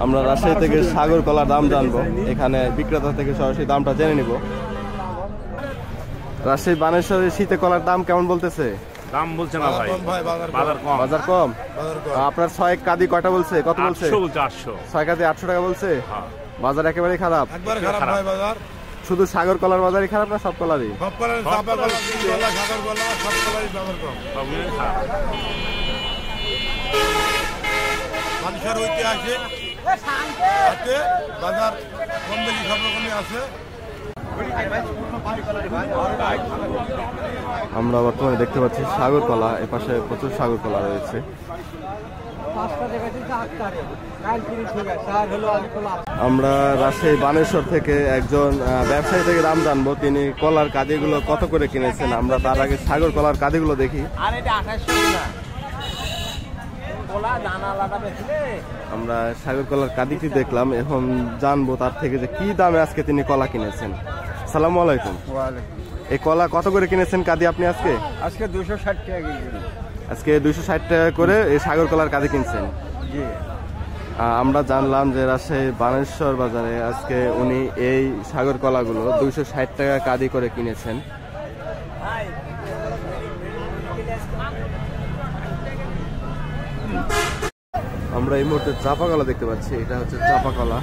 আমরা রাজশাহী থেকে সাগর কলার দাম জানবো, এখানে বিক্রেতা থেকে সরাসরি দামটা জেনে নিব। রাজশাহী বানেশ্বরের শীতে কলার দাম কেমন বলতেছে? দাম বলছে না ভাই, বাজার কম। আপনার 6 কাদি কয়টা বলছে, কত বলছে? 6 কাদি 800 টাকা বলছে। বাজার একেবারে খারাপ, শুধু সাগর কলার বাজারই খারাপ না সব কলারই? মানুষের ঐতিহাসে বাজার কম বেশি সব রকমই আছে। আমরা বর্তমানে দেখতে পাচ্ছি সাগর কলা, এপাশে প্রচুর সাগর কলা রয়েছে। আমরা রাজশাহী বানেশ্বর থেকে একজন ব্যবসায়ী থেকে দাম জানবো, তিনি কলার কাদিগুলো কত করে কিনেছেন। আমরা তার আগে সাগর কলার কাদিগুলো দেখি। আমরা সাগর কলার কাদিটি দেখলাম, এখন জানবো তার থেকে যে কি দামে আজকে তিনি কলা কিনেছেন। সালামু আলাইকুম। এই কলা কত করে কিনেছেন কাদি আপনি আজকে? আজকে 260 টাকা। আজকে 260 টাকা করে এই সাগর কলার কাদি কিনছেন? জি। আমরা জানলাম যে রাজশাহী বানেশ্বর বাজারে আজকে উনি এই সাগর কলাগুলো 260 টাকা কাদি করে কিনেছেন। আমরা এই মুহূর্তে চাপা কলা দেখতে পাচ্ছি, এটা হচ্ছে চাপা কলা।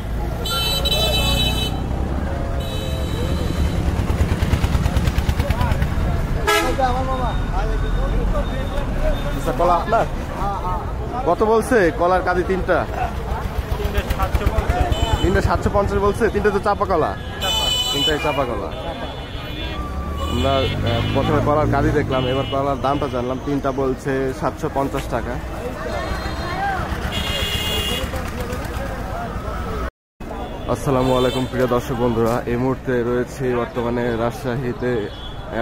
কলা আপনার কত বলছে? কলার কাদি তিনটা 750 বলছে। তিনটা তো চাপা কলা, তিনটাই চাপা কলা। আমরা প্রথমে কলার কাদি দেখলাম, এবার কলার দামটা জানলাম। তিনটা বলছে 750 টাকা। আসসালামু আলাইকুম প্রিয় দর্শক বন্ধুরা, এই মুহূর্তে রয়েছে বর্তমানে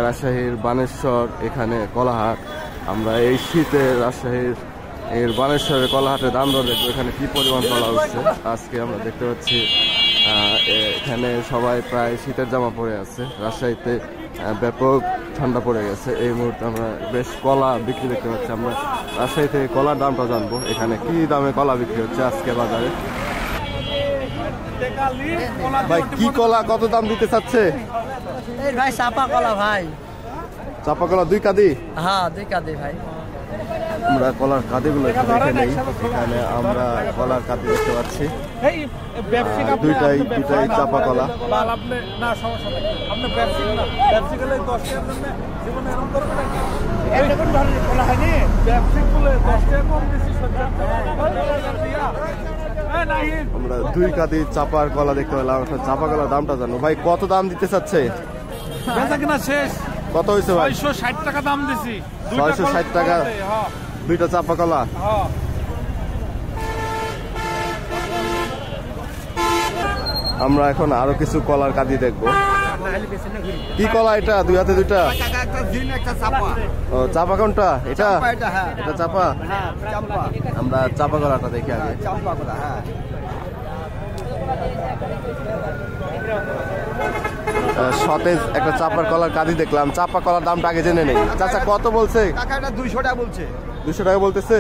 রাজশাহীর বানেশ্বর, এখানে কলাহাট। আমরা এই শীতে রাজশাহীর বানেশ্বরের কলাহাটের দাম দর দেখবো, এখানে কি পরিমাণ কলা উঠছে। আজকে আমরা দেখতে পাচ্ছি এখানে সবাই প্রায় শীতের জামা পরে আছে। রাজশাহীতে ব্যাপক ঠান্ডা পড়ে গেছে। এই মুহূর্তে আমরা বেশ কলা বিক্রি দেখতে পাচ্ছি। আমরা রাজশাহী থেকে কলার দামটা জানবো, এখানে কি দামে কলা বিক্রি হচ্ছে আজকে বাজারে। ভাই কি কলা কত দাম দিতে চাচ্ছে? ভাই চাপা কলা। ভাই চাপা কলা 2 কাদি? হ্যাঁ 2 কাদি ভাই। আমরা কলার কাদিগুলো দেখে নেই। এখানে আমরা কলার কাদি দেখতে পাচ্ছি, দুইটাই চাপা কলা। আমরা 2 কাদি চাপার কলা দেখতে পেলাম। চাপা কলার দামটা জানো ভাই, কত দাম দিতে চাচ্ছে? কত হয়েছে ভাই? 660 টাকা দাম দিছি। 660 টাকা দুইটা চাপা কলা। আমরা এখন আরো কিছু কলার কাদি দেখবো। কি কলা এটা? 2 হাতে 2টা? ও চাপা কোনটা? এটা এটা চাপা। আমরা চাপা কলাটা দেখি আগে। সতেজ একটা চাপার কলার কাদি দেখলাম। চাপা কলার দামটা আগে জেনে নেই। চাচা কত বলছে? 200 টাকা বলছে। 200 টাকা বলতেছে।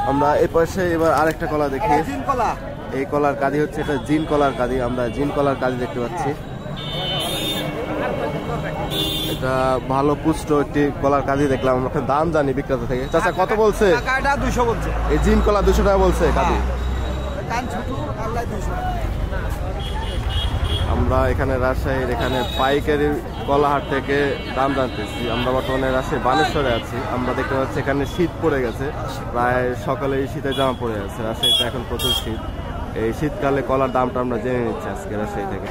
আমরা এই পাশে এবার আরেকটা কলা দেখি। এই কলার কাদি হচ্ছে, এটা জিন কলার কাদি। আমরা জিন কলার কাদি দেখতে পাচ্ছি। এটা ভালো পুষ্ট একটি কলার কাদি দেখলাম। আমরা দাম জানি বিক্রেতা থেকে। চাচা কত বলছে? 200 বলছে। এই জিন কলা 200 টাকা বলছে কাদি। আমরা এখানে রাজশাহীর পাইকারি কলাহাট থেকে দাম জানতেছি। আমরা বর্তমানে রাজশাহী বানেশ্বরে আছি। আমরা দেখতে পাচ্ছি এখানে শীত পড়ে গেছে, প্রায় সকালে শীতের জামা পড়ে আছে। রাজশাহীতে এখন প্রচুর শীত। এই শীতকালে কলার দামটা আমরা জেনে নিচ্ছি আজকে রাজশাহী থেকে।